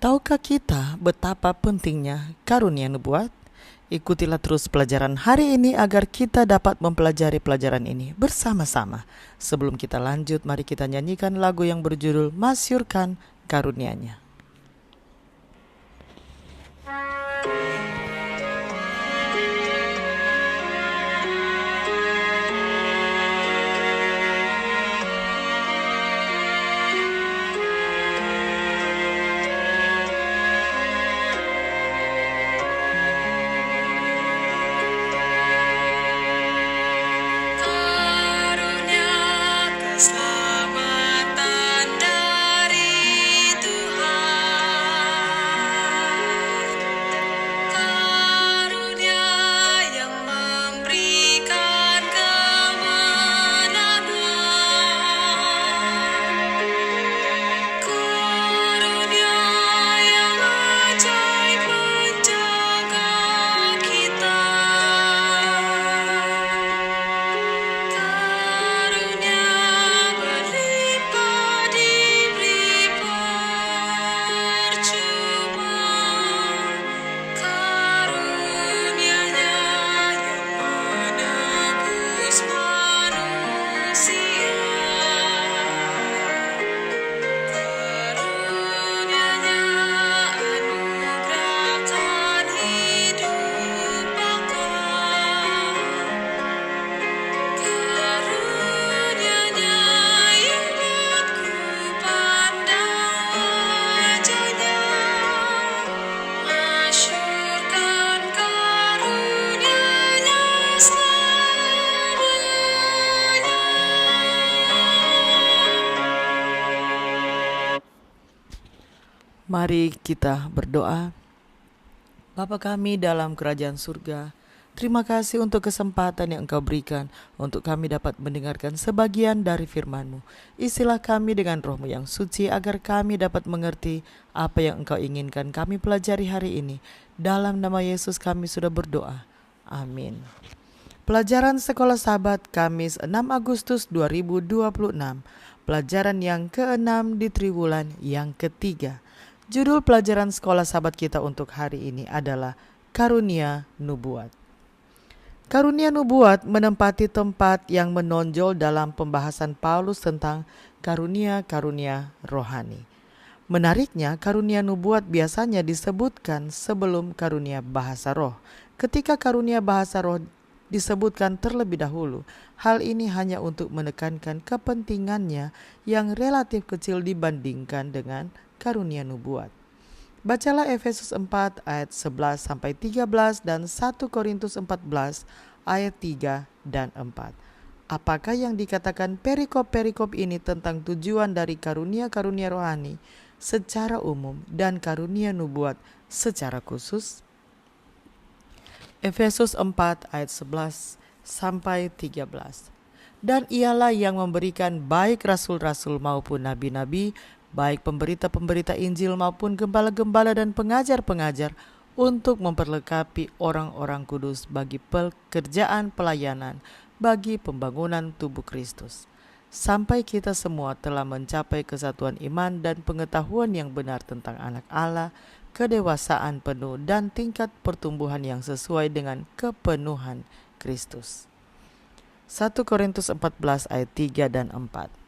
Tahukah kita betapa pentingnya karunia nubuat? Ikutilah terus pelajaran hari ini agar kita dapat mempelajari pelajaran ini bersama-sama. Sebelum kita lanjut, mari kita nyanyikan lagu yang berjudul Masyurkan Karunia-Nya. Mari kita berdoa. Bapa kami dalam kerajaan surga, terima kasih untuk kesempatan yang Engkau berikan untuk kami dapat mendengarkan sebagian dari firman-Mu. Isilah kami dengan Roh-Mu yang suci agar kami dapat mengerti apa yang Engkau inginkan kami pelajari hari ini. Dalam nama Yesus kami sudah berdoa. Amin. Pelajaran Sekolah Sabat Kamis 6 Agustus 2026. Pelajaran yang ke-6 di triwulan yang ketiga. Judul pelajaran Sekolah Sabat kita untuk hari ini adalah Karunia Nubuat. Karunia Nubuat menempati tempat yang menonjol dalam pembahasan Paulus tentang karunia-karunia rohani. Menariknya, karunia nubuat biasanya disebutkan sebelum karunia bahasa roh. Ketika karunia bahasa roh disebutkan terlebih dahulu, hal ini hanya untuk menekankan kepentingannya yang relatif kecil dibandingkan dengan karunia nubuat. Bacalah Efesus 4 ayat 11-13 dan 1 Korintus 14 ayat 3 dan 4. Apakah yang dikatakan perikop-perikop ini tentang tujuan dari karunia-karunia rohani secara umum dan karunia nubuat secara khusus? Efesus 4 ayat 11-13. Dan ialah yang memberikan baik rasul-rasul maupun nabi-nabi, baik pemberita-pemberita Injil maupun gembala-gembala dan pengajar-pengajar untuk memperlengkapi orang-orang kudus bagi pekerjaan pelayanan bagi pembangunan tubuh Kristus. Sampai kita semua telah mencapai kesatuan iman dan pengetahuan yang benar tentang anak Allah, kedewasaan penuh dan tingkat pertumbuhan yang sesuai dengan kepenuhan Kristus. 1 Korintus 14 ayat 3 dan 4.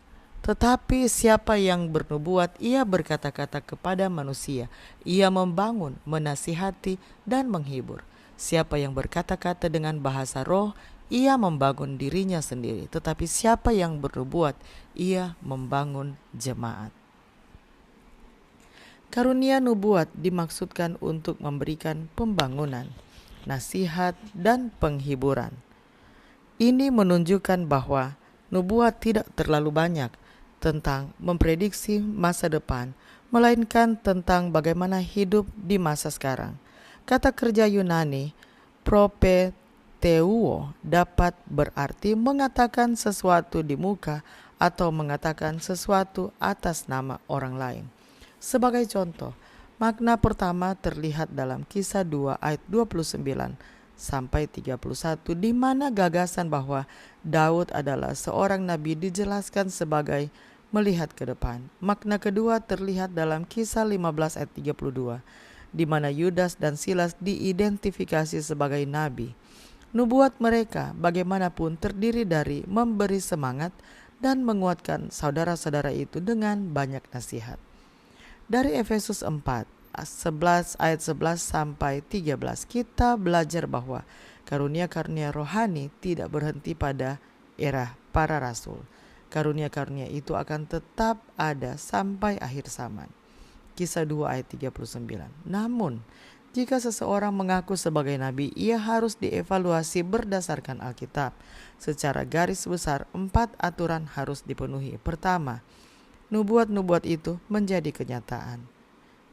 Tetapi siapa yang bernubuat, ia berkata-kata kepada manusia, ia membangun, menasihati, dan menghibur. Siapa yang berkata-kata dengan bahasa roh, ia membangun dirinya sendiri. Tetapi siapa yang bernubuat, ia membangun jemaat. Karunia nubuat dimaksudkan untuk memberikan pembangunan, nasihat, dan penghiburan. Ini menunjukkan bahwa nubuat tidak terlalu banyak tentang memprediksi masa depan, melainkan tentang bagaimana hidup di masa sekarang. Kata kerja Yunani, propeteuo, dapat berarti mengatakan sesuatu di muka atau mengatakan sesuatu atas nama orang lain. Sebagai contoh, makna pertama terlihat dalam Kisah 2 ayat 29 sampai 31, di mana gagasan bahwa Daud adalah seorang nabi dijelaskan sebagai melihat ke depan. Makna kedua terlihat dalam Kisah 15 ayat 32, di mana Yudas dan Silas diidentifikasi sebagai nabi. Nubuat mereka bagaimanapun terdiri dari memberi semangat dan menguatkan saudara-saudara itu dengan banyak nasihat. Dari Efesus 4:11 ayat 11 sampai 13 kita belajar bahwa karunia-karunia rohani tidak berhenti pada era para rasul. Karunia-karunia itu akan tetap ada sampai akhir zaman. Kisah 2 ayat 39. Namun, jika seseorang mengaku sebagai nabi, ia harus dievaluasi berdasarkan Alkitab. Secara garis besar, 4 aturan harus dipenuhi. Pertama, nubuat-nubuat itu menjadi kenyataan.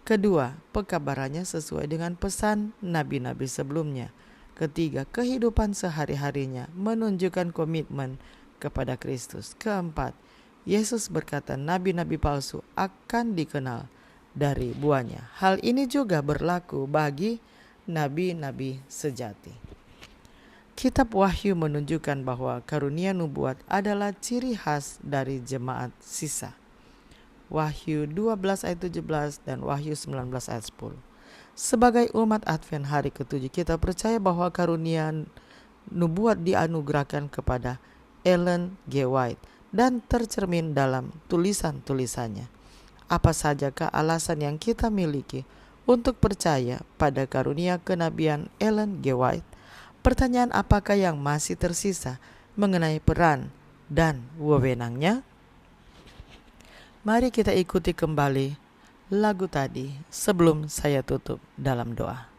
Kedua, pekabarannya sesuai dengan pesan nabi-nabi sebelumnya. Ketiga, kehidupan sehari-harinya menunjukkan komitmen kepada Kristus. Keempat, Yesus berkata nabi-nabi palsu akan dikenal dari buahnya. Hal ini juga berlaku bagi nabi-nabi sejati. Kitab Wahyu menunjukkan bahwa karunia nubuat adalah ciri khas dari jemaat sisa. Wahyu 12 ayat 17 dan Wahyu 19 ayat 10. Sebagai umat Advent hari ke-7, kita percaya bahwa karunia nubuat dianugerahkan kepada Ellen G. White dan tercermin dalam tulisan-tulisannya. Apa sajakah alasan yang kita miliki untuk percaya pada karunia kenabian Ellen G. White? Pertanyaan apakah yang masih tersisa mengenai peran dan wewenangnya? Mari kita ikuti kembali lagu tadi sebelum saya tutup dalam doa.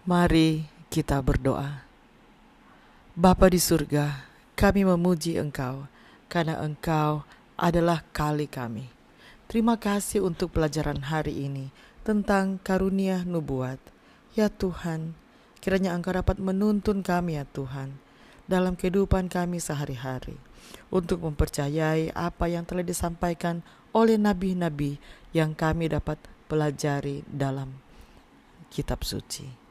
Mari kita berdoa. Bapa di surga, kami memuji Engkau karena Engkau adalah kali kami. Terima kasih untuk pelajaran hari ini tentang karunia nubuat. Ya Tuhan, kiranya Engkau dapat menuntun kami ya Tuhan dalam kehidupan kami sehari-hari untuk mempercayai apa yang telah disampaikan oleh nabi-nabi yang kami dapat pelajari dalam kitab suci.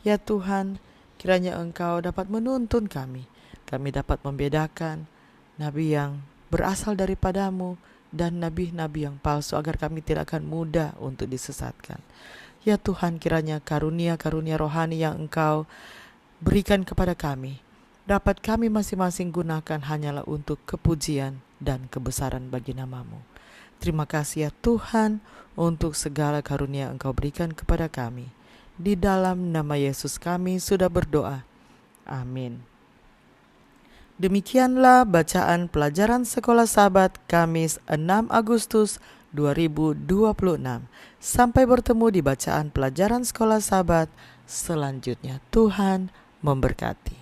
Ya Tuhan, kiranya Engkau dapat menuntun kami dapat membedakan nabi yang berasal daripada-Mu dan nabi-nabi yang palsu agar kami tidak akan mudah untuk disesatkan. Ya Tuhan, kiranya karunia-karunia rohani yang Engkau berikan kepada kami dapat kami masing-masing gunakan hanyalah untuk kepujian dan kebesaran bagi nama-Mu. Terima kasih ya Tuhan untuk segala karunia Engkau berikan kepada kami. Di dalam nama Yesus kami sudah berdoa. Amin. Demikianlah bacaan pelajaran Sekolah Sabat Kamis 6 Agustus 2026. Sampai bertemu di bacaan pelajaran Sekolah Sabat selanjutnya. Tuhan memberkati.